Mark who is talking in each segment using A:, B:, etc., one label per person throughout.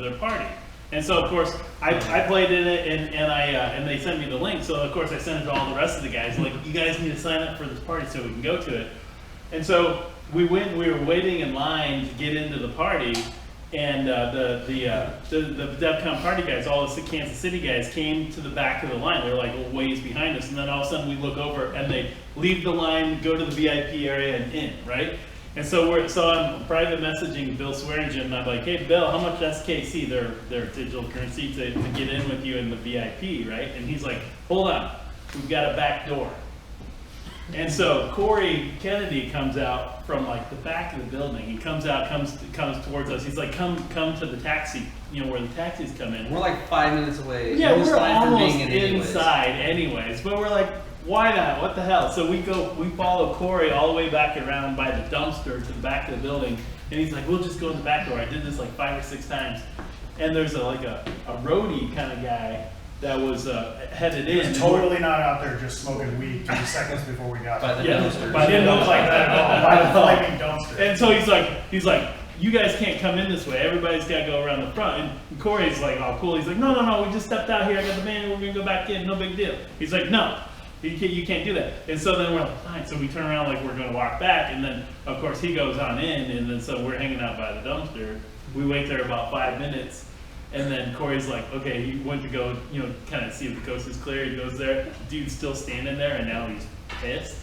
A: their party. And so of course I played in it, and they sent me the link. So of course I sent it to all the rest of the guys. Like, you guys need to sign up for this party so we can go to it. And so we went. We were waiting in line to get into the party, and the Defcon party guys, all the Kansas City guys, came to the back of the line. They were like a ways behind us, and then all of a sudden we look over and they leave the line, go to the VIP area, and in, right? And so I'm private messaging Bill Swearingen, and I'm like, hey Bill, how much SKC, their digital currency, to get in with you in the VIP, right? And he's like, hold on, we've got a back door. And so Corey Kennedy comes out from like the back of the building. He comes towards us. He's like, come to the taxi, where the taxis come in.
B: We're like 5 minutes away.
A: Yeah, we're almost inside anyways. But we're like, why not? What the hell? So we follow Corey all the way back around by the dumpster to the back of the building. And he's like, we'll just go in the back door. I did this like 5 or 6 times. And there's a roadie kind of guy that was headed in.
C: He's totally not out there just smoking weed 3 seconds before we got
B: by the
C: there.
B: dumpster.
C: He didn't look like that at all. By the flaming dumpster.
A: And so he's like, you guys can't come in this way. Everybody's got to go around the front. And Corey's like, oh cool. He's like, no, we just stepped out here. I got the van. We're gonna go back in. No big deal. He's like, no, you can't do that. And so then we're like, fine. So we turn around like we're gonna walk back. And then of course he goes on in. And then so we're hanging out by the dumpster. We wait there about 5 minutes. And then Corey's like, okay, he went to go, kind of see if the coast is clear. He goes there, dude's still standing there, and now he's pissed.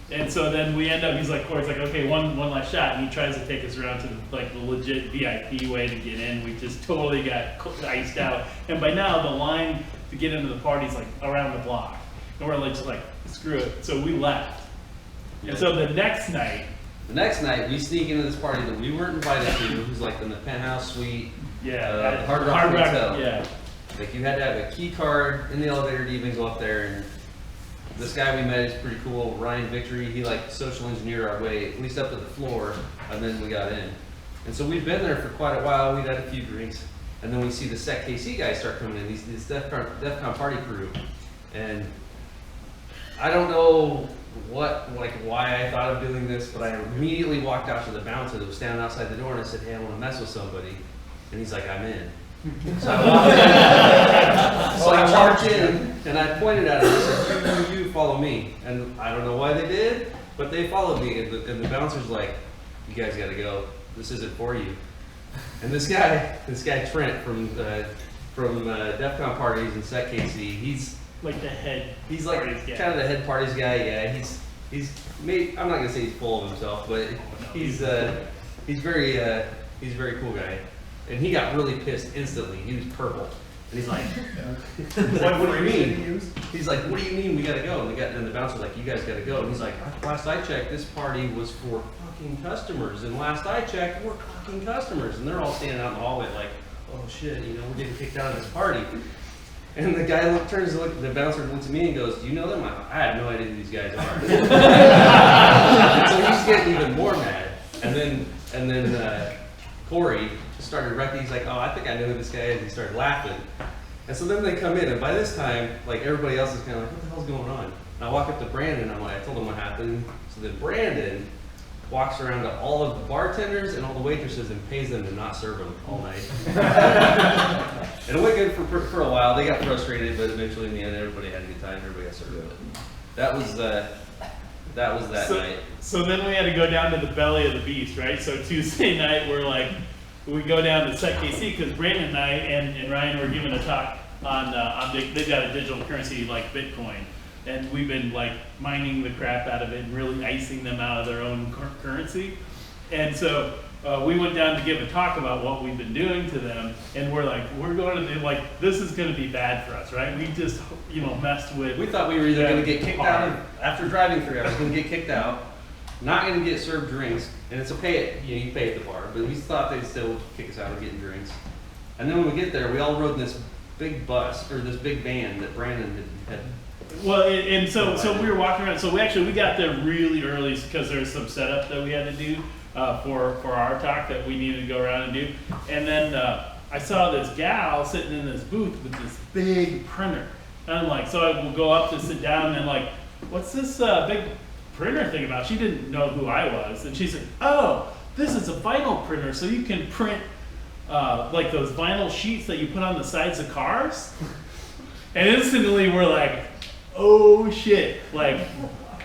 A: And so then we end up, Corey's like, okay, one last shot, and he tries to take us around to the legit VIP way to get in. We just totally got iced out. And by now, the line to get into the party is like around the block. And we're just like, screw it. So we left. And so the next night,
B: we sneak into this party that we weren't invited to. It was like in the penthouse suite.
A: Yeah,
B: Hard Rock Hotel.
A: Yeah.
B: Like, you had to have a key card in the elevator to even go up there. And this guy we met is pretty cool, Ryan Victory. He like social engineered our way at least up to the floor, and then we got in. And so we've been there for quite a while. We'd had a few drinks, and then we see the Sec KC guys start coming in. This Defcon party crew, and I don't know why I thought of doing this, but I immediately walked out to the bouncer that was standing outside the door, and I said, hey, I want to mess with somebody. And he's like, I'm in. So I walked in, and I pointed at him and said, you follow me. And I don't know why they did, but they followed me. And the bouncer's like, you guys got to go. This isn't for you. And this guy Trent from Defcon parties and Sec KC, he's
A: like the head.
B: He's like kind of the head parties guy. Yeah, he's made. I'm not gonna say he's full of himself, but he's a very cool guy. And he got really pissed instantly. He was purple. And he's like, what do you mean? He's like, what do you mean we gotta go? And the bouncer's like, you guys gotta go. And he's like, last I checked, this party was for fucking customers. And last I checked, we're fucking customers. And they're all standing out in the hallway like, oh shit, we're getting kicked out of this party. And the guy the bouncer looks at me and goes, do you know them? I have no idea who these guys are. So he's getting even more mad. And then Corey started wrecking. He's like, oh, I think I know who this guy is. He started laughing. And so then they come in, and by this time, like, everybody else is kind of like, what the hell's going on? And I walk up to Brandon, and I told him what happened. So then Brandon walks around to all of the bartenders and all the waitresses and pays them to not serve them all night. And it went good for a while. They got frustrated, but eventually in the end, everybody had a good time. Everybody got served. That was that night.
A: So then we had to go down to the belly of the beast, right? So Tuesday night, we go down to Sec KC because Brandon and I and Ryan were giving a talk on they got a digital currency like Bitcoin, and we've been like mining the crap out of it and really icing them out of their own currency. And so we went down to give a talk about what we've been doing to them, and we're going to do, this is going to be bad for us, right? We just messed with.
B: We thought we were either going to get kicked out after driving 3 hours, going to get kicked out, not going to get served drinks, and it's okay, you pay at the bar, but we thought they'd still kick us out of getting drinks. And then when we get there, we all rode in this big bus, or this big van that Brandon had.
A: Well, and so we were walking around. So we got there really early because there was some setup that we had to do for our talk that we needed to go around and do. And then I saw this gal sitting in this booth with this big printer. And I'm like, so I will go up to sit down and like, what's this big printer thing about? She didn't know who I was. And she said, oh, this is a vinyl printer, so you can print like those vinyl sheets that you put on the sides of cars. And instantly we're like, oh shit, like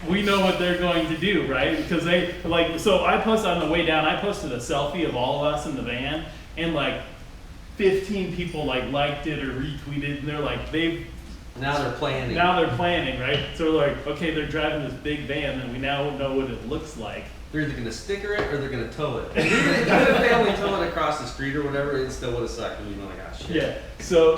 A: we know what they're going to do, right? Because they like, so I posted on the way down, I posted a selfie of all of us in the van, and like 15 people like liked it or retweeted, and they're like,
B: Now they're planning.
A: now they're planning, right? So we're like, okay, they're driving this big van, and we now know what it looks like.
B: They're either gonna sticker it or they're gonna tow it. And even if they only tow it across the street or whatever, it still would have sucked. And you'd be like, ah, shit.
A: Yeah. So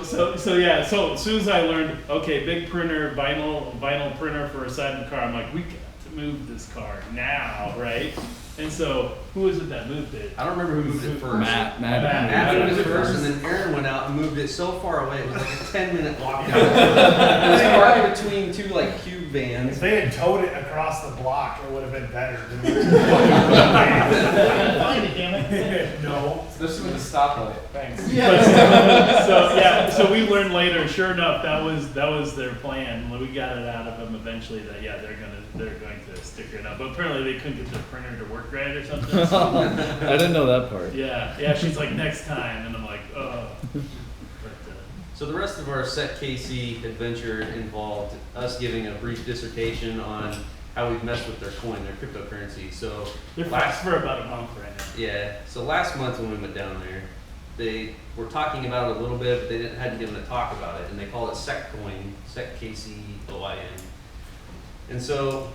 A: yeah. So as soon as I learned, okay, big printer, vinyl printer for a side of the car, I'm like, we got to move this car now, right? And so who is it that moved it?
B: I don't remember who moved it first.
D: Matt
B: Matt moved it first, and then Aaron went out and moved it so far away, it was like a 10-minute walk down. It was parked between two like cube
C: If
B: vans.
C: they had towed it across the block, it would have been better than
A: Find it, damn it.
C: No.
E: Especially with the stoplight.
C: Thanks.
A: So we learned later. Sure enough, that was their plan. When we got it out of them eventually, that yeah, they're going to sticker it up. But apparently they couldn't get their printer to work right or something.
D: I didn't know that part.
A: Yeah. She's like, next time, and I'm like, oh. But,
B: So the rest of our Set KC adventure involved us giving a brief dissertation on how we've messed with their coin, their cryptocurrency. So
A: they're fast for about a month right now.
B: yeah, so last month when we went down there, they were talking about it a little bit, but they hadn't given a talk about it, and they call it SecCoin, SecKCOIN. And so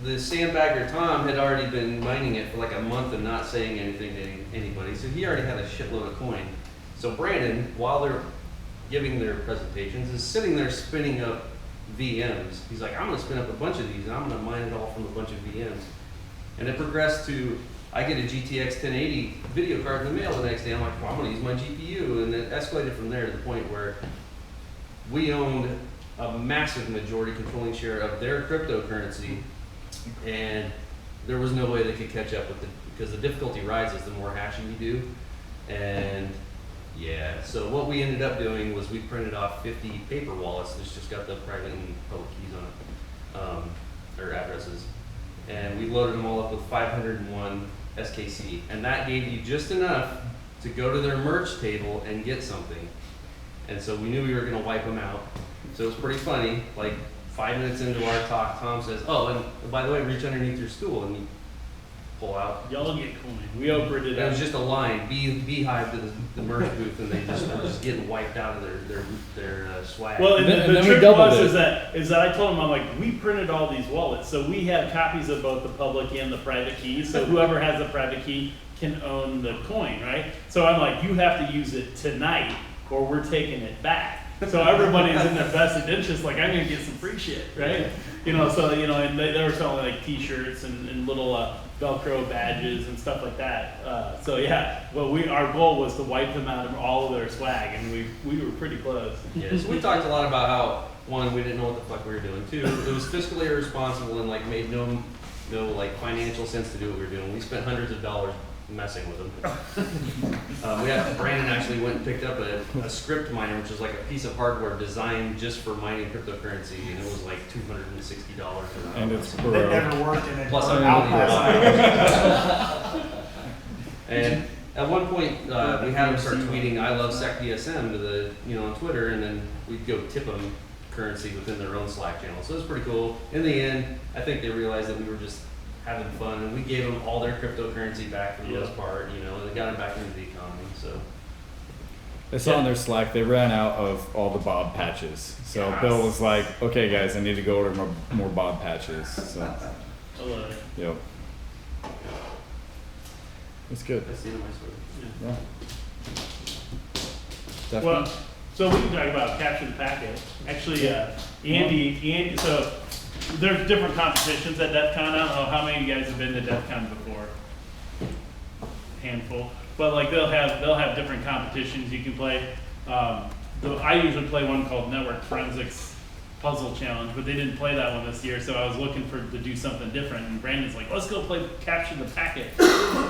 B: the sandbagger Tom had already been mining it for like a month and not saying anything to anybody, so he already had a shitload of coin. So Brandon, while they're giving their presentations, is sitting there spinning up VMs. He's like, I'm gonna spin up a bunch of these and I'm gonna mine it all from a bunch of VMs. And it progressed to, I get a GTX 1080 video card in the mail the next day. I'm like, well, I'm gonna use my GPU. And it escalated from there to the point where we owned a massive majority controlling share of their cryptocurrency, and there was no way they could catch up with it because the difficulty rises the more hashing you do. And yeah, so what we ended up doing was we printed off 50 paper wallets that's just got the private and public keys on it, or addresses. And we loaded them all up with 501 SKC. And that gave you just enough to go to their merch table and get something. And so we knew we were gonna wipe them out. So it was pretty funny, like 5 minutes into our talk, Tom says, oh, and by the way, reach underneath your stool, and you pull out.
A: Y'all get coin. We opened it
B: It
A: up.
B: was just a line, beehive to the merch booth, and they just were just getting wiped out of their swag.
A: Well, and
D: And
A: the
D: then we
A: trick
D: doubled
A: was
D: it.
A: is that I told him, I'm like, we printed all these wallets, so we have copies of both the public and the private keys. So whoever has the private key can own the coin, right? So I'm like, you have to use it tonight, or we're taking it back. So everybody's in their vested interest, like I'm gonna get some free shit, right? You know, so and they were selling like T-shirts and little Velcro badges and stuff like that. So yeah, well, our goal was to wipe them out of all of their swag, and we were pretty close.
B: Yeah, so we talked a lot about how, one, we didn't know what the fuck we were doing. Two, it was fiscally irresponsible and like made no like financial sense to do what we were doing. We spent hundreds of dollars messing with them. Brandon actually went and picked up a script miner, which is like a piece of hardware designed just for mining cryptocurrency, and it was like $260.
D: And it's
C: That
D: broke.
C: never worked and it
B: Plus
C: burned
B: $1
C: out
B: million. And at one point, we had them start tweeting "I love SecDSM" to on Twitter, and then we'd go tip them currency within their own Slack channel. So it was pretty cool. In the end, I think they realized that we were just having fun, and we gave them all their cryptocurrency back for the most part, and they got it back into the economy. So
D: I saw on their Slack they ran out of all the bob patches. So
B: Yes.
D: Bill was like, "Okay, guys, I need to go order more bob patches." So,
A: I love it.
D: yep, it's good.
B: that's the end of my story.
D: Yeah.
A: Well,
D: Definitely.
A: so we can talk about capture the packet. Actually, Andy, so there's different competitions at Defcon. I don't know how many of you guys have been to Defcon before. Handful, but like they'll have different competitions you can play. I usually play one called Network Forensics Puzzle Challenge, but they didn't play that one this year, so I was looking to do something different. And Brandon's like, let's go play Capture the Packet,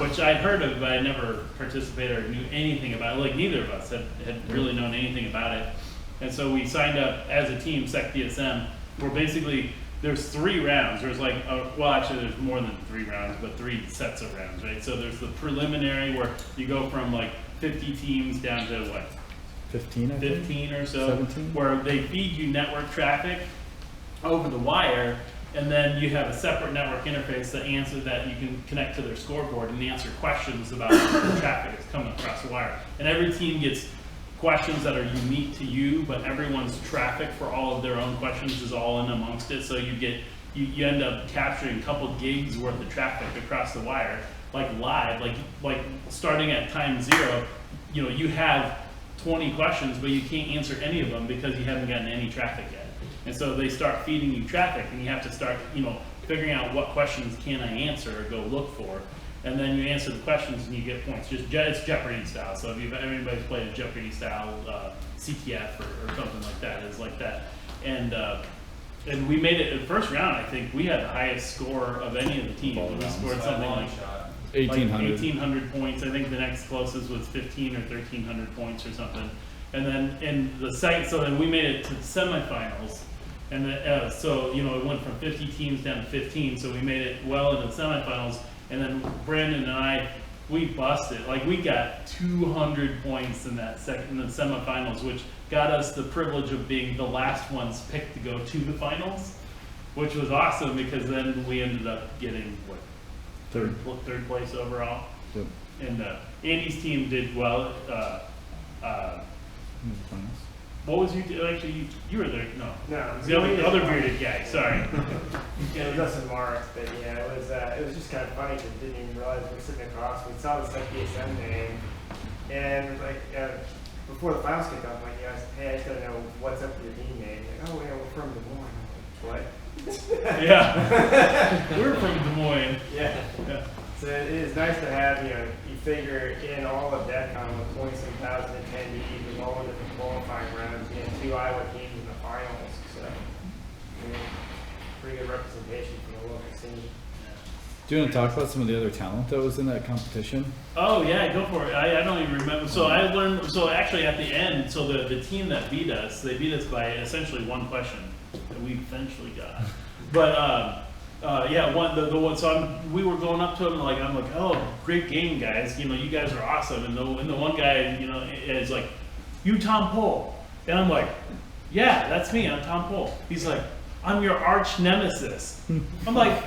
A: which I'd heard of, but I never participated or knew anything about it. Like neither of us had really known anything about it. And so we signed up as a team, SecDSM, where basically there's 3 rounds. There's like, actually there's more than 3 rounds, but 3 sets of rounds, right? So there's the preliminary where you go from like 50 teams down to what?
D: 15, I think.
A: 15 or so,
D: 17?
A: where they feed you network traffic over the wire, and then you have a separate network interface that you can connect to their scoreboard and answer questions about the traffic that's coming across the wire. And every team gets questions that are unique to you, but everyone's traffic for all of their own questions is all in amongst it. So you end up capturing a couple gigs worth of traffic across the wire, like live, like starting at time 0. You know, you have 20 questions, but you can't answer any of them because you haven't gotten any traffic yet. And so they start feeding you traffic, and you have to start, figuring out what questions can I answer or go look for. And then you answer the questions and you get points. It's Jeopardy style. So if anybody's played a Jeopardy style CTF or something like that, it's like that. And we made it in the first round. I think we had the highest score of any of the teams. We scored something like
D: 1,800.
A: 1,800 points. I think the next closest was 1,500 or 1,300 points or something. And then then we made it to the semifinals. And it went from 50 teams down to 15. So we made it well into the semifinals. And then Brandon and we busted. Like, we got 200 points in the semifinals, which got us the privilege of being the last ones picked to go to the finals, which was awesome because then we ended up getting third place overall.
D: Yep.
A: And Andy's team did well. What was actually you were there? No,
E: No,
A: the other bearded guy. Sorry.
E: It was us and Mark, but yeah, it was just kind of funny because we didn't even realize we were sitting across. We saw the DSM name, and before the finals kicked off, I'm like, hey, I just gotta know what's up with your team name. Like, oh yeah, we're from Des Moines. I'm like, what?
A: Yeah, we're from Des Moines.
E: Yeah. So it is nice to have, you figure in all of Defcon with 20-some thousand attendees with all the different qualifying rounds, 2 Iowa teams in the finals. So, pretty good representation from the local scene.
D: Do you want to talk about some of the other talent that was in that competition?
A: Oh yeah, go for it. I don't even remember. So I learned. So actually, at the end, so the team that beat us, they beat us by essentially one question that we eventually got. But we were going up to him and I'm like, oh, great game, guys. You guys are awesome. And the one guy, is like, you Tom Pohl, and I'm like, yeah, that's me. I'm Tom Pohl. He's like, I'm your arch nemesis. I'm like,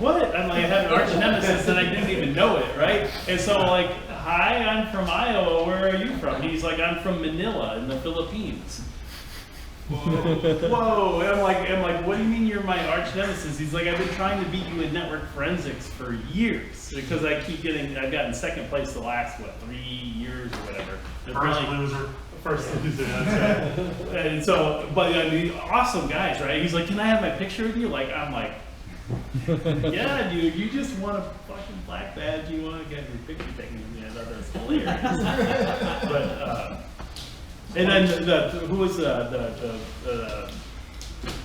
A: what? I'm like, I have an arch nemesis and I didn't even know it, right? And so I'm like, hi, I'm from Iowa. Where are you from? He's like, I'm from Manila in the Philippines. Whoa! And I'm like, what do you mean you're my arch nemesis? He's like, I've been trying to beat you in network forensics for years because I've gotten second place the last 3 years or whatever. First loser, that's right. And so, but awesome guys, right? He's like, can I have my picture with you? I'm like, yeah, dude, you just want a fucking black badge, you want to get your picture taken with me. I thought that's hilarious. But, and then who was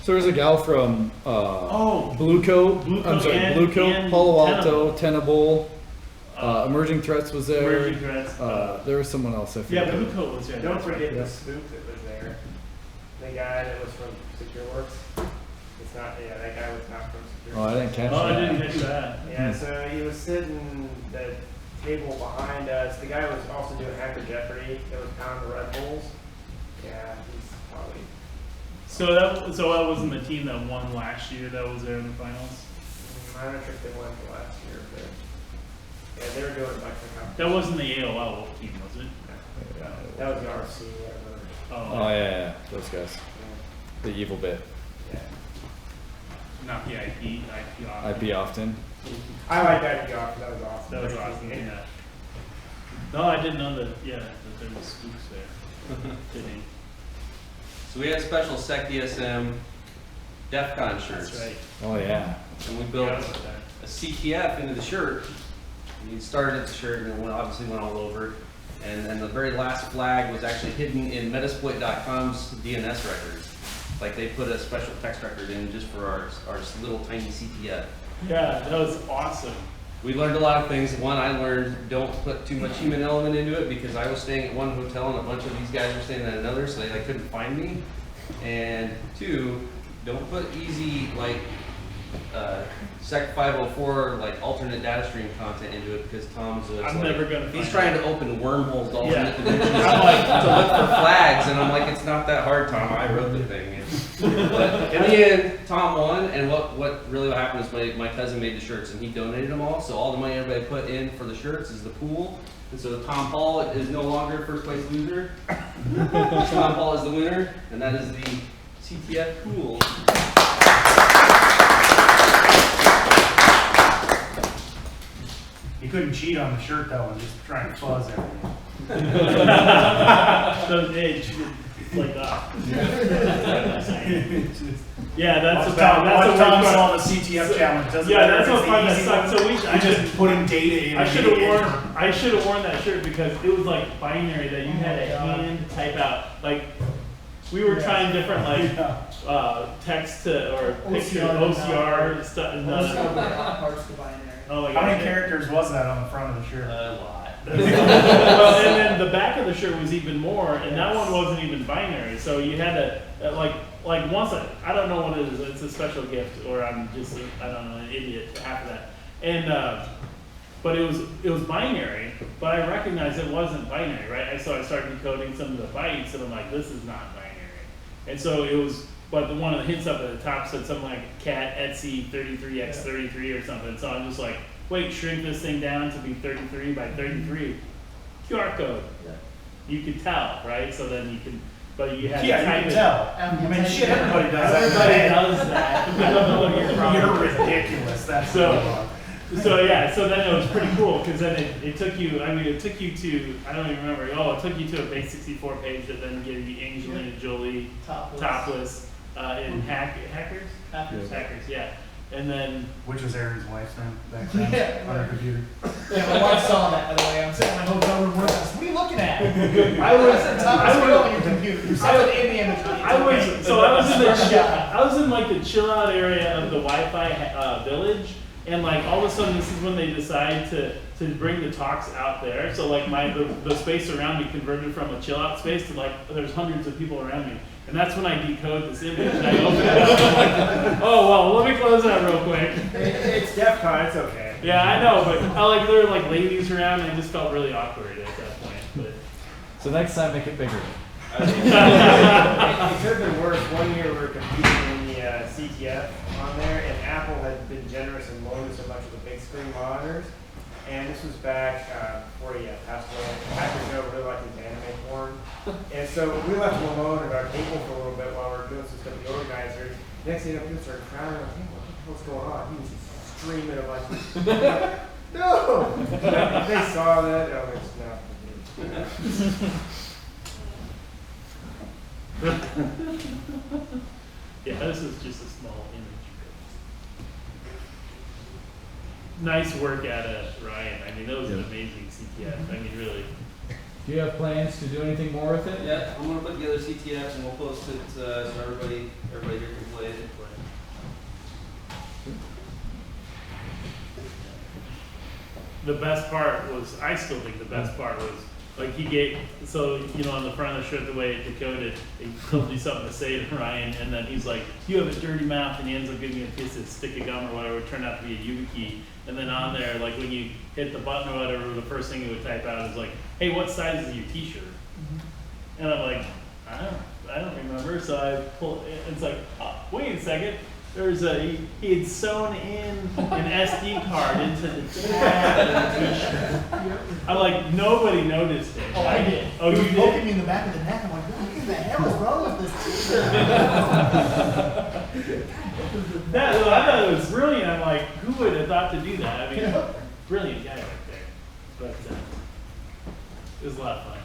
D: So there's a gal from Blue Coat. I'm sorry, Blue Coat, Palo Alto, Tenable. Emerging Threats was there.
A: Emerging Threats.
D: There was someone else. I forget.
A: Yeah, Blue Coat was there.
E: Don't forget the spook that was there. The guy that was from SecureWorks. It's not. Yeah, that guy was not from SecureWorks.
D: Oh, I didn't catch that.
A: Oh, I didn't catch that.
E: Yeah, so he was sitting the table behind us. The guy was also doing Hacker Jeopardy. That was pounding the Red Bulls. Yeah, he's probably.
A: So that wasn't the team that won last year that was there in the finals?
E: I'm not sure if they won for last year, but yeah, they were doing like the
A: That wasn't the AOL team, was it?
E: Yeah, that was the RC, whatever.
D: Oh yeah, those guys. The evil bit.
E: Yeah.
A: Not the IP off.
D: IP often.
E: I like that off. That was awesome.
A: That was awesome. Yeah. No, I didn't know that. Yeah, that there was spooks there. Didn't.
B: So we had special Sec DSM Defcon shirts.
A: That's right.
D: Oh yeah.
B: And we built a CTF into the shirt. We started at the shirt and it obviously went all over. And then the very last flag was actually hidden in Metasploit.com's DNS records. Like they put a special text record in just for our little tiny CTF.
A: Yeah, that was awesome.
B: We learned a lot of things. One, I learned don't put too much human element into it because I was staying at one hotel and a bunch of these guys were staying at another, so they couldn't find me. And two, don't put easy Sec 504 like alternate data stream content into it because Tom's
A: I'm never gonna
B: he's
A: find
B: trying
A: it.
B: to open wormholes to
A: Yeah.
B: alternate dimensions to look for flags, and I'm like, it's not that hard, Tom. I wrote the thing. But in the end, Tom won, and what really happened is my cousin made the shirts and he donated them all. So all the money everybody put in for the shirts is the pool. And so Tom Paul is no longer first place loser. Tom Paul is the winner, and that is the CTF pool.
C: You couldn't cheat on the shirt though and just try and fuzz everything.
A: Those edge like that. Yeah, that's
C: Watch
A: a Tom. That's
C: watch
A: a
C: Tom
A: weird
C: solve
A: one.
C: a CTF challenge. Doesn't
A: Yeah,
C: matter
A: that's
C: if
A: what
C: it's
A: part
C: the
A: that
C: easy
A: sucks.
C: one.
A: So
C: I just put in data in.
A: I
C: and
A: should
C: hit
A: have
C: enter.
A: worn. I should have worn that shirt because it was like binary that you had to hand type out. Like we were trying different text to or picture OCR stuff. And
F: Parts to binary.
A: oh my
C: How
A: god!
C: many characters was that on the front of the shirt?
A: A lot. Well, and then the back of the shirt was even more, and that one wasn't even binary. So you had to like once I don't know what it is. It's a special gift, or I'm just I don't know an idiot half of that. And but it was binary, but I recognized it wasn't binary, right? So I started decoding some of the bytes, and I'm like, this is not binary. And so it was, but the one of the hints up at the top said something like cat Etsy 33x33 or something. So I'm just like, wait, shrink this thing down to be 33 by 33. QR code.
F: Yeah.
A: You could tell, right? So then you can, but you had to
C: Yeah,
A: type
C: you
A: it.
C: can tell. I mean, shit, everybody does that.
A: Everybody does that.
C: You're ridiculous. That's
A: So- So yeah, so then it was pretty cool because then it took you. I mean, it took you to I don't even remember. Oh, it took you to a base 64 page that then gave you Angelina Jolie topless in hackers. Hackers, yeah. And then
C: Which was Aaron's wife's name back then
F: Yeah.
C: on her computer.
F: Yeah, my wife saw that, by the way. I'm sitting in my hotel room with us. What are you looking at? I was at the top of the screen on your computer. There's something in the image.
A: I was in like the chill out area of the Wi-Fi village, and like all of a sudden this is when they decide to bring the talks out there. So like the space around me converted from a chill out space to like there's hundreds of people around me. And that's when I decode this image and I open it up. I'm like, oh well, let me close that real quick.
E: It's Defcon, it's okay.
A: Yeah, I know, but there were like ladies around and I just felt really awkward at that point. But
D: So next time, make it bigger.
E: It could have been worse. One year we were competing in the CTF on there, and Apple had been generous and loaned us a bunch of the big screen monitors. And this was back before he passed away. Hackers know really like his anime porn. And so we left him alone at our table for a little bit while we were doing some stuff with the organizers. Next thing you know, people started crowding. Like, hey, what's going on? He was just streaming a bunch of no! They saw that. Oh, it's not.
A: yeah, this is just a small image. Nice work at it, Ryan. I mean, that was an amazing CTF. I mean, really.
D: Do you have plans to do anything more with it?
B: Yeah, I'm gonna put together CTFs and we'll post it so everybody here can play it.
A: The best part was, I still think the best part was, like he gave, so, you know, on the front of the shirt, the way it decoded, he told you something to say to Ryan, and then he's like, you have a dirty mouth, and he ends up giving you a piece of stick of gum or whatever, it turned out to be a YubiKey. And then on there, like when you hit the button or whatever, the first thing he would type out is like, hey, what size is your t-shirt? And I'm like, I don't remember. So I pull, it's like, wait a second. There's he had sewn in an SD card into the tab of the t-shirt. I'm like, nobody noticed it.
F: Oh, I did.
A: Oh, you
F: He was poking
A: did?
F: me in the back of the neck. I'm like, what the hell is wrong with this t-shirt?
A: I thought it was brilliant. I'm like, who would have thought to do that? I mean, brilliant guy right there. But it was a lot of fun.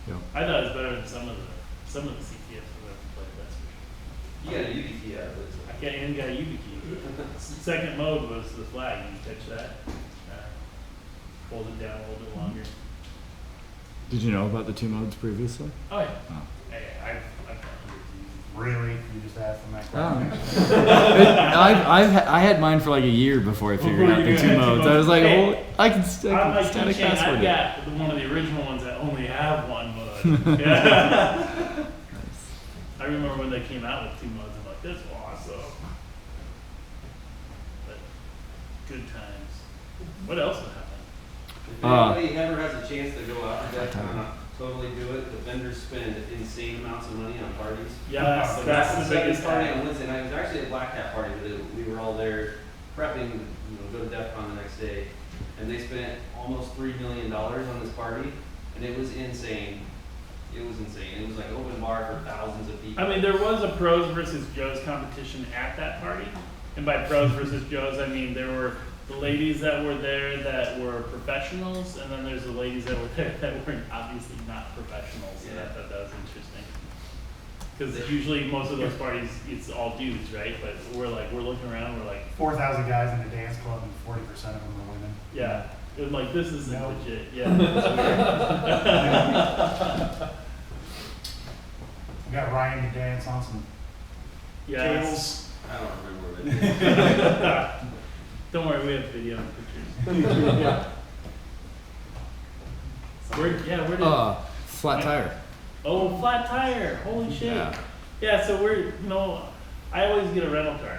D: Yep.
A: I thought it was better than some of the CTFs I've ever played. That's for sure.
B: You got a UBT out of it.
A: I even got a YubiKey. Second mode was the flag. You catch that. Hold it down a little bit longer.
D: Did you know about the 2 modes previously?
A: Oh yeah.
D: Oh.
A: Hey, I've
C: Really? You just asked them that
D: Oh.
C: question?
D: I had mine for like a year before I figured
A: Before
D: out
A: you
D: the 2
A: had 2
D: modes. I was like,
A: modes.
D: oh, I can
A: I'm like
D: static
A: Shane,
D: password
A: I've
D: it.
A: got one of the original ones that only have one mode. Yeah. I remember when they came out with 2 modes. I'm like, this is awesome. Good times. What else would happen?
B: If anybody ever has a chance to go out to Defcon, totally do it. The vendors spend insane amounts of money on parties.
A: Yeah,
B: So
A: that's the biggest
B: party
A: party.
B: on Wednesday night. It was actually a Black Hat party, but we were all there prepping, go to Defcon the next day, and they spent almost $3 million on this party, and it was insane. It was insane. It was like open bar for thousands of people.
A: I mean, there was a pros versus Joes competition at that party, and by pros versus Joes, I mean there were the ladies that were there that were professionals, and then there's the ladies that were there that were obviously not professionals. And I thought that was interesting. Because usually most of those parties, it's all dudes, right? But we're looking around, we're like,
C: 4,000 guys in a dance club and 40% of them are women.
A: yeah. It was like, this isn't
C: Nope.
A: legit. Yeah.
C: We got Ryan to dance on some
A: Yeah.
C: tables.
B: I don't remember what it is.
A: Don't worry, we have video and pictures.
C: Yeah.
A: Where did?
D: Flat tire.
A: Oh, flat tire. Holy shit.
D: Yeah.
A: Yeah, so I always get a rental car.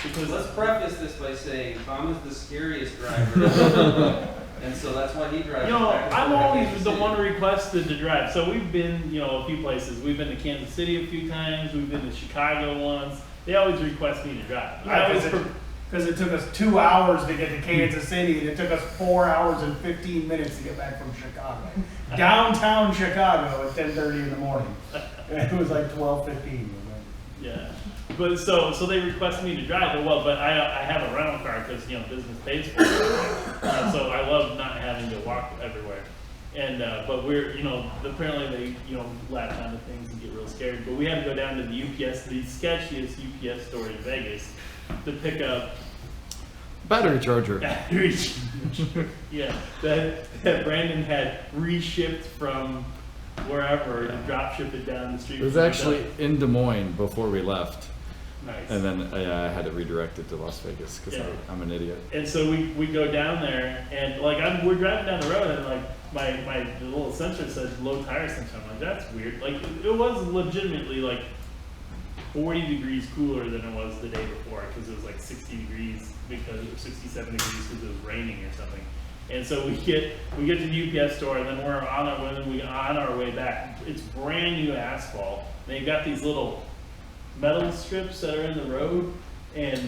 A: Because
B: Let's preface this by saying Tom is the scariest driver. And so that's why he drives.
A: I'm always the one requested to drive. So we've been, a few places. We've been to Kansas City a few times. We've been to Chicago once. They always request me to drive. I always
C: Because it took us 2 hours to get to Kansas City, and it took us 4 hours and 15 minutes to get back from Chicago. Downtown Chicago at 10:30 in the morning. And it was like 12:15.
A: Yeah, but so they request me to drive. But I have a rental car because business pays for it. So I love not having to walk everywhere. And but we're apparently they latch onto things and get real scared. But we had to go down to the UPS, the sketchiest UPS store in Vegas, to pick up
D: Battery charger.
A: battery. Yeah, that Brandon had reshipped from wherever to drop ship it down the street.
D: It was actually in Des Moines before we left,
A: nice.
D: and then I had it redirected to Las Vegas because
A: Yeah.
D: I'm an idiot.
A: And so we go down there, and we're driving down the road, and my little sensor said low tire sensor. I'm like, that's weird. Like it was legitimately like 40 degrees cooler than it was the day before because it was like 60 degrees because it was 67 degrees because it was raining or something. And so we get to the UPS store, and then we're on our way back. It's brand new asphalt. They've got these little metal strips that are in the road, and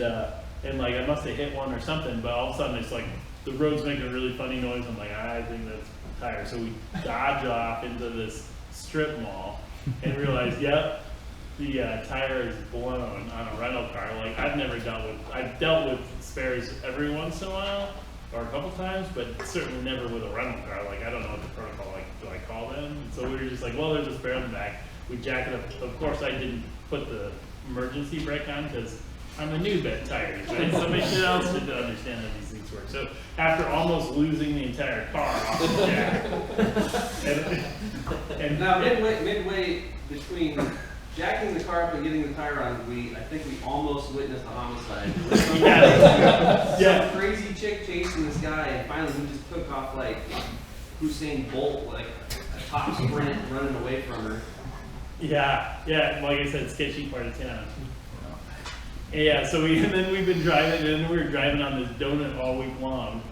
A: like I must have hit one or something, but all of a sudden it's like the road's making a really funny noise. I'm like, I think that's a tire. So we dodge off into this strip mall and realize, yep, the tire is blown on a rental car. Like I've dealt with spares every once in a while or a couple times, but certainly never with a rental car. Like I don't know what the protocol, like do I call them? And so we were just like, well, there's a spare in the back. We jack it up. Of course I didn't put the emergency brake on because I'm a noob at tires, right? Somebody else should understand how these things work. So after almost losing the entire car off the jack, and
B: Now midway between jacking the car up and getting the tire on, I think we almost witnessed a homicide.
A: Yeah.
B: Some crazy chick chasing this guy, and finally we just took off like Usain Bolt, like a top sprint, running away from her.
A: Yeah, like I said, sketchy part of town. Yeah, so then we've been driving, and we were driving on this donut all week long.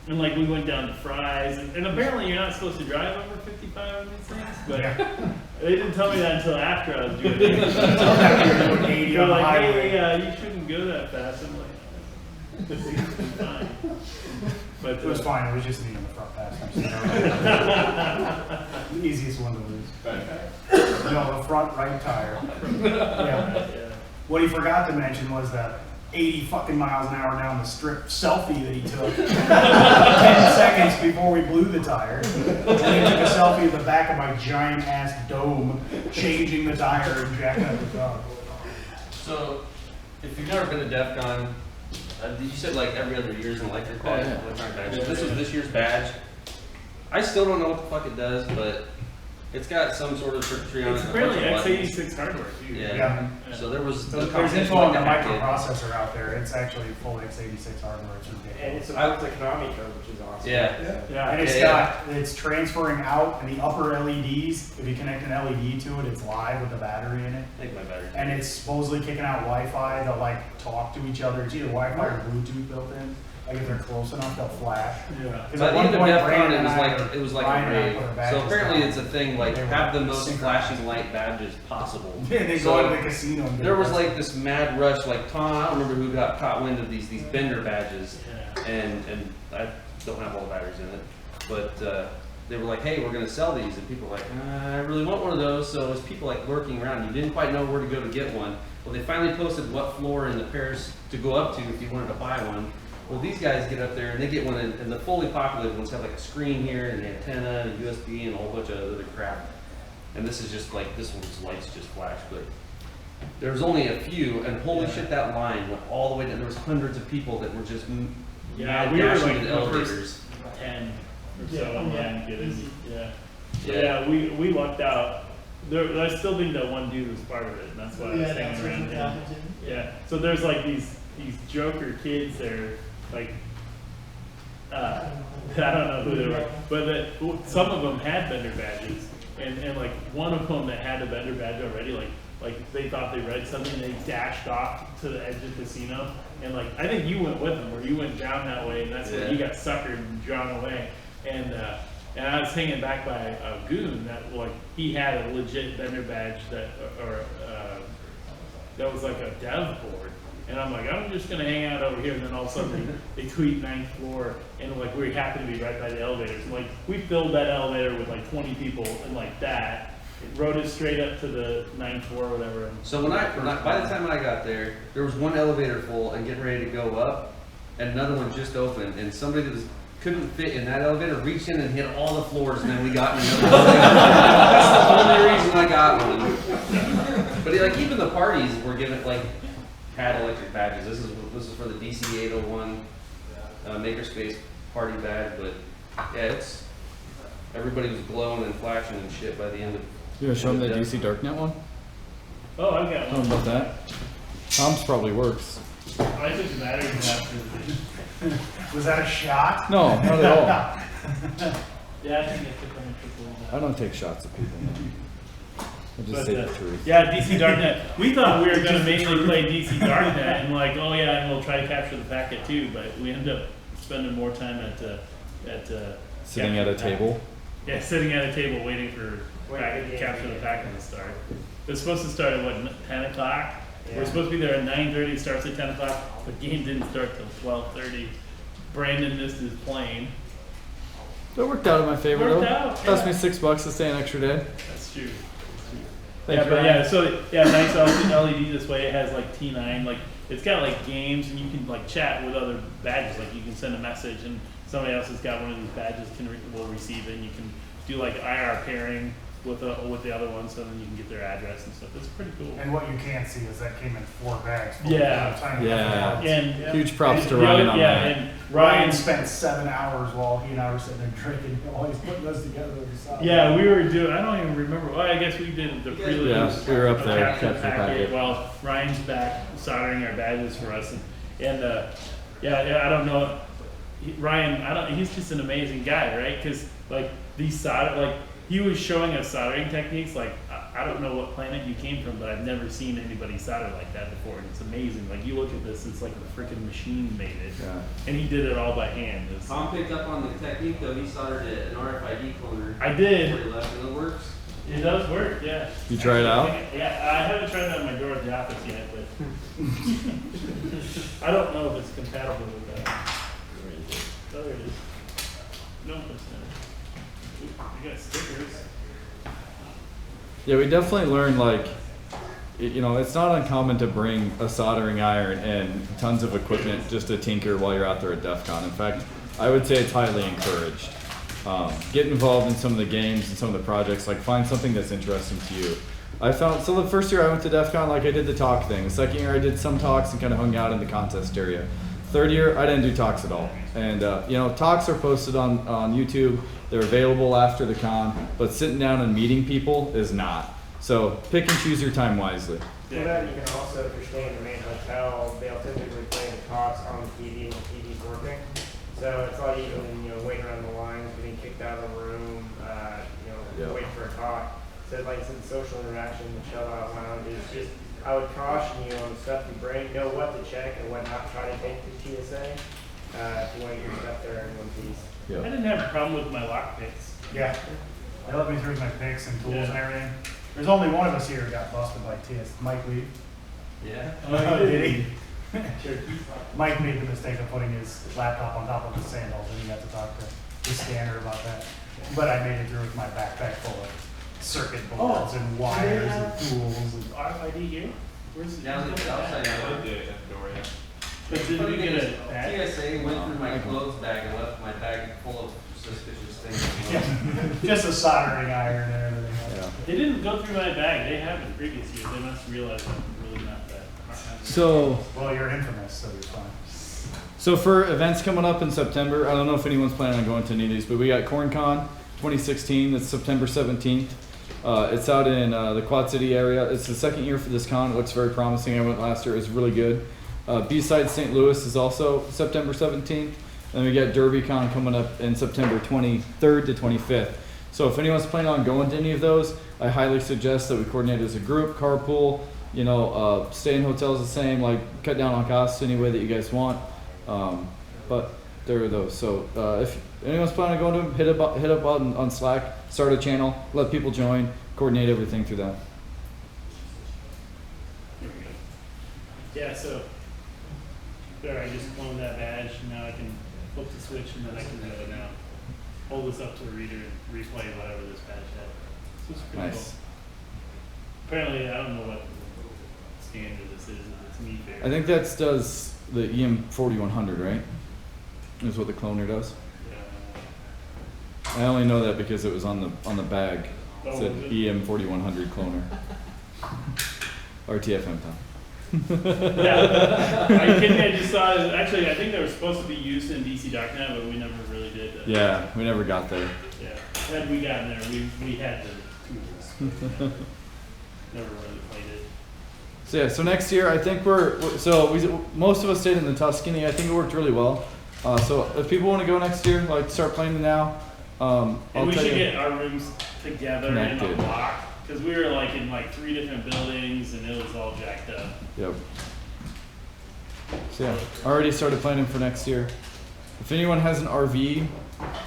A: And like we went down to Fry's, and apparently you're not supposed to drive over 55 on these things, but they didn't tell me that until after I was doing it. They're like, hey, you shouldn't go that fast. I'm like, this is fine. But
C: It was fine, it was just me in the front passenger seat. The easiest one to lose. No, the front right tire. Yeah. What he forgot to mention was that 80 fucking miles an hour down the strip selfie that he took 10 seconds before we blew the tire. And he took a selfie of the back of my giant ass dome, changing the tire and jacking up the car.
B: So, if you've never been to Defcon, you said like every other year is an electronic badge. This was this year's badge. I still don't know what the fuck it does, but it's got some sort of circuitry on it.
A: it's apparently x86 hardware too.
B: Yeah. So there's
C: There's info on the microprocessor out there. It's actually full x86 hardware. It's ridiculous.
E: And it supports the Konami code, which is awesome.
B: Yeah.
C: And it's transferring out, and the upper LEDs, if you connect an LED to it, it's live with the battery in it.
B: I think my battery.
C: And it's supposedly kicking out Wi-Fi. They'll like talk to each other. It's either Wi-Fi or Bluetooth built in. Like if they're close enough, they'll flash.
A: Yeah.
C: 'Cause
B: By
C: at
B: the
C: one
B: end of
C: point,
B: DEF CON,
C: Brandon
B: it
C: and
B: was
C: I
B: like
C: were-
B: it was like
C: Ryan
B: a
C: and I
B: rave.
C: put our
B: So
C: badges
B: apparently
C: down.
B: it's a thing like
C: They were
B: have the most
C: synchronized.
B: flashing light badges possible.
C: Yeah, they
B: So-
C: go to the casino. And get
B: There was
C: arrested.
B: like this mad rush, like Tom, I don't remember who got caught wind of these bender badges,
A: Yeah.
B: and I don't have all the batteries in it, but they were like, hey, we're gonna sell these, and people were like, I really want one of those. So as people like lurking around, you didn't quite know where to go to get one. Well, they finally posted what floor in the Paris to go up to if you wanted to buy one. Well, these guys get up there and they get one, and the fully populated ones have like a screen here and an antenna and USB and a whole bunch of other crap. And this is just like, this one's lights just flash, but there was only a few, and holy shit, that line went all the way down. There was hundreds of people that were just
A: Yeah,
B: mad
A: we were
B: dashing
A: like
B: to the
A: the
B: elevators.
A: first 10 or so
F: Yeah.
A: in line to get in. Yeah. So
B: Yeah.
A: yeah, we lucked out. There, I still think that one dude was part of it, and that's why I was
F: Yeah,
A: hanging
F: that's
A: around
F: what
A: him.
F: happened.
A: Yeah. So there's like these joker kids there, like I don't know who they were, but some of them had vendor badges, and like one of them that had a vendor badge already, like they thought they read something, they dashed off to the edge of the casino, and like I think you went with them, or you went down that way, and that's
B: Yeah.
A: when you got suckered and drawn away, and I was hanging back by a goon that like he had a legit vendor badge that that was like a dev board. And I'm like, I'm just gonna hang out over here, and then all of a sudden they tweet 9th floor, and like we happen to be right by the elevators. And like we filled that elevator with like 20 people, and like that, it rode us straight up to the 9th floor or whatever.
B: So when I by the time I got there, there was one elevator full and getting ready to go up, and another one just opened, and somebody that couldn't fit in that elevator reached in and hit all the floors, and then we got in another elevator. That's the only reason I got one. But like even the parties were given like had electric badges. This is for the DC 801 Makerspace party badge, but yeah, it's everybody was glowing and flashing and shit by the end of.
D: You gonna show them the DC Darknet one?
A: Oh, I got
D: Tell them
A: one.
D: about that. Tom's probably works.
A: I took the batteries after.
C: Was that a shot?
D: No, not at all.
A: Yeah, I think I took one.
D: I don't take shots at people. I just
A: But,
D: say the truth.
A: yeah, DC Darknet. We thought we were going to mainly play DC Darknet and like, oh yeah, and we'll try to capture the packet too. But we ended up spending more time at
D: Sitting at a table.
A: Yeah, sitting at a table waiting for
E: Waiting for the game
A: capture
E: to
A: the
E: begin.
A: packet to start. It's supposed to start at what 10 o'clock.
E: Yeah.
A: We're supposed to be there at 9:30. It starts at 10 o'clock. The game didn't start till 12:30. Brandon missed his plane.
D: That worked out in my favor
A: Worked
D: though.
A: out,
D: Cost
A: yeah.
D: me $6 to stay an extra day.
A: That's true.
D: Thanks,
A: Yeah, but
D: Brian.
A: yeah, so yeah, nice LED display. It has like T9, like it's got like games, and you can like chat with other badges. Like you can send a message, and somebody else has got one of these badges will receive it. And you can do like IR pairing with the other one, so then you can get their address and stuff. It's pretty cool.
C: And what you can't see is that came in 4 bags. full
A: Yeah.
C: of tiny
D: Yeah.
C: cards.
A: And
D: Huge props
A: and
D: to
A: the
D: Ryan
A: other-
D: on
A: yeah,
D: that.
A: and
C: Ryan
A: Ryan
C: spent 7 hours while he and I were sitting there drinking while he's putting those together.
A: Yeah, we were doing. I don't even remember. Well, I guess we did the prelude.
D: Yeah, we were up
A: of
D: there,
A: Capture the
D: capture the packet.
A: While Ryan's back soldering our badges for us, and yeah, I don't know. Ryan, he's just an amazing guy, right? Because like these solder, he was showing us soldering techniques. Like I don't know what planet you came from, but I've never seen anybody solder like that before. And it's amazing. Like you look at this, it's like a freaking machine made it,
D: Yeah.
A: and he did it all by hand.
B: Tom picked up on the technique though. He soldered an RFID cloner.
A: I did.
B: Before he left, and it works.
A: It does work, yeah.
D: You try it out?
A: Yeah, I haven't tried it on my door at the office yet, but I don't know if it's compatible with that. Where is it? Oh, there it is. No, it's not. Ooh, you got stickers.
D: Yeah, we definitely learned it's not uncommon to bring a soldering iron and tons of equipment just to tinker while you're out there at Defcon. In fact, I would say it's highly encouraged. Get involved in some of the games and some of the projects, find something that's interesting to you. So the first year I went to Defcon, I did the talk thing. The second year I did some talks and kind of hung out in the contest area. Third year, I didn't do talks at all. And, talks are posted on YouTube. They're available after the con, but sitting down and meeting people is not. So pick and choose your time wisely.
E: For that, you can also, if you're staying in the main hotel, they'll typically play the talks on TV when the TV's working. So it's not even, waiting around the lines, getting kicked out of the room,
D: Yeah.
E: waiting for a talk. So like some social interaction, the chill out lounge is just, I would caution you on the stuff you bring, know what to check and what not to try to take to TSA. if you want to get your stuff there in one piece.
A: I
D: Yep.
A: didn't have a problem with my lock picks.
C: Yeah. They let me through with my picks and tools and
A: Yeah.
C: everything. There's only one of us here who got busted by TS. Mike Lee.
B: Yeah.
C: Did he?
A: Sure.
C: Mike made the mistake of putting his laptop on top of his sandals, and he got to talk to the scanner about that. But I made it through with my backpack full of circuit boards and wires and tools. And,
A: RFID here? Where's it?
B: Down the outside.
A: But did we get a badge?
B: TSA went through my clothes bag and left my bag full of suspicious things.
C: yeah, just a soldering iron and everything.
D: Yeah.
A: They didn't go through my bag. They have in previous years. They must realize I'm really not that.
D: So,
C: Well, you're infamous, so you're fine.
D: so for events coming up in September, I don't know if anyone's planning on going to any of these, but we got CornCon 2016. That's September 17th. It's out in the Quad City area. It's the second year for this con. It looks very promising. I went last year. It was really good. B-Side St. Louis is also September 17th. And we got DerbyCon coming up in September 23rd to 25th. So if anyone's planning on going to any of those, I highly suggest that we coordinate as a group, carpool, you know, stay in hotels the same, like cut down on costs any way that you guys want. But there are those. So if anyone's planning on going to them, hit up on Slack, start a channel, let people join, coordinate everything through that.
A: Yeah, so there, I just cloned that badge. Now I can flip the switch and then I can go now. Hold this up to the reader and replay whatever this badge had. So it's pretty
D: Nice.
A: cool. Apparently, I don't know what standard this is. It's me fair.
D: I think that does the EM 4100, right? Is what the cloner does. I only know that because it was on the bag. It
A: Oh,
D: said
A: was it?
D: EM 4100 cloner. RTFM time.
A: Yeah. I kidding. I just saw it. Actually, I think they were supposed to be used in DC Darknet, but we never really did.
D: Yeah, we never got there.
A: Yeah. Had we gotten there, we had the tools. But never really played it.
D: So yeah, so next year I think most of us stayed in the Tuscany. I think it worked really well. So if people want to go next year, like start planning now.
A: And
D: I'll
A: we
D: tell
A: should
D: you.
A: get our rooms together in
D: Connected.
A: a block because we were like in like 3 different buildings and it was all jacked up.
D: Yep. So yeah, already started planning for next year. If anyone has an RV,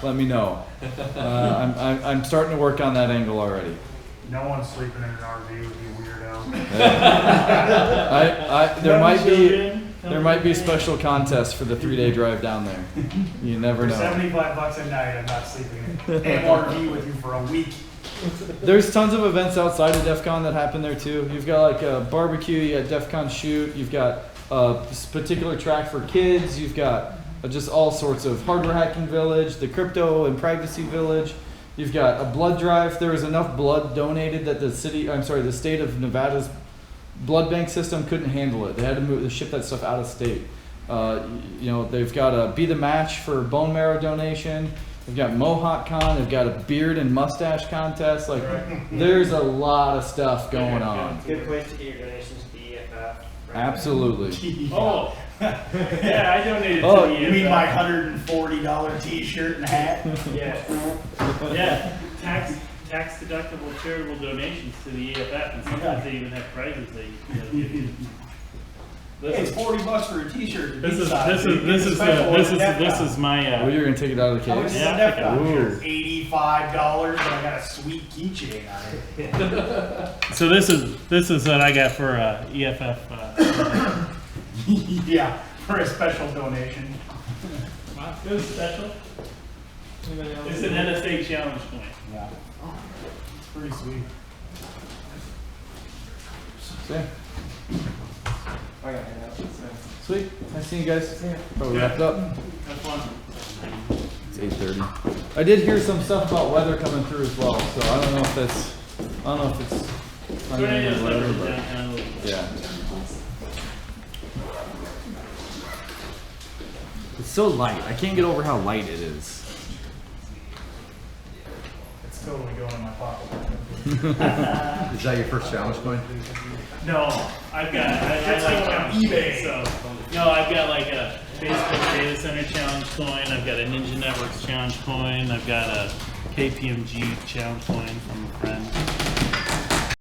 D: let me know. I'm starting to work on that angle already.
C: No one's sleeping in an RV with you, weirdo.
D: There might be special contests for the 3-day drive down there. You never
C: For
D: know.
C: $75 a night, I'm not sleeping in an RV with you for a week.
D: There's tons of events outside of Defcon that happen there too. You've got like a barbecue, you got Defcon shoot, you've got a particular track for kids, you've got just all sorts of hardware hacking village, the crypto and privacy village. You've got a blood drive. There was enough blood donated that the state of Nevada's blood bank system couldn't handle it. They had to ship that stuff out of state. They've got a Be the Match for bone marrow donation. They've got Mohawk Con. They've got a beard and mustache contest. Like, there's a lot of stuff going on.
E: Good place to get your donations to the EFF.
D: Absolutely.
A: Oh, yeah, I donated
D: Oh,
A: to the
C: You mean my
A: EFF.
C: $140 t-shirt and hat?
A: Yeah. Yeah, tax deductible charitable donations to the EFF, and sometimes they even have prizes they give you.
C: It's $40 for a t-shirt.
A: This is my
D: Oh, you're gonna take it out of the
C: How much
D: case?
C: is
A: Yeah,
C: a
A: I
C: Defcon
D: think
C: shirt? $85, but I got a sweet keychain on it.
A: So this is what I got for EFF.
C: Yeah, for a special donation.
A: It was special.
F: Anybody else?
A: It's an NSA challenge coin.
C: Yeah. It's pretty sweet.
D: So, yeah.
F: I gotta head out. So.
D: Sweet. Nice seeing you guys.
F: Yeah.
D: Probably wrapped up.
A: Have fun.
D: It's 8:30. I did hear some stuff about weather coming through as well, so I don't know if it's
A: Tornadoes
D: or whatever,
A: never
D: but
A: downtown a little bit.
D: yeah. It's so light. I can't get over how light it is.
C: It's totally going in my pocket.
G: Is that your first challenge coin?
A: No, I've got I
C: That's
A: like
C: on
A: challenges,
C: eBay.
A: So no, I've got like a Facebook Data Center challenge coin. I've got a Ninja Networks challenge coin. I've got a KPMG challenge coin from a friend.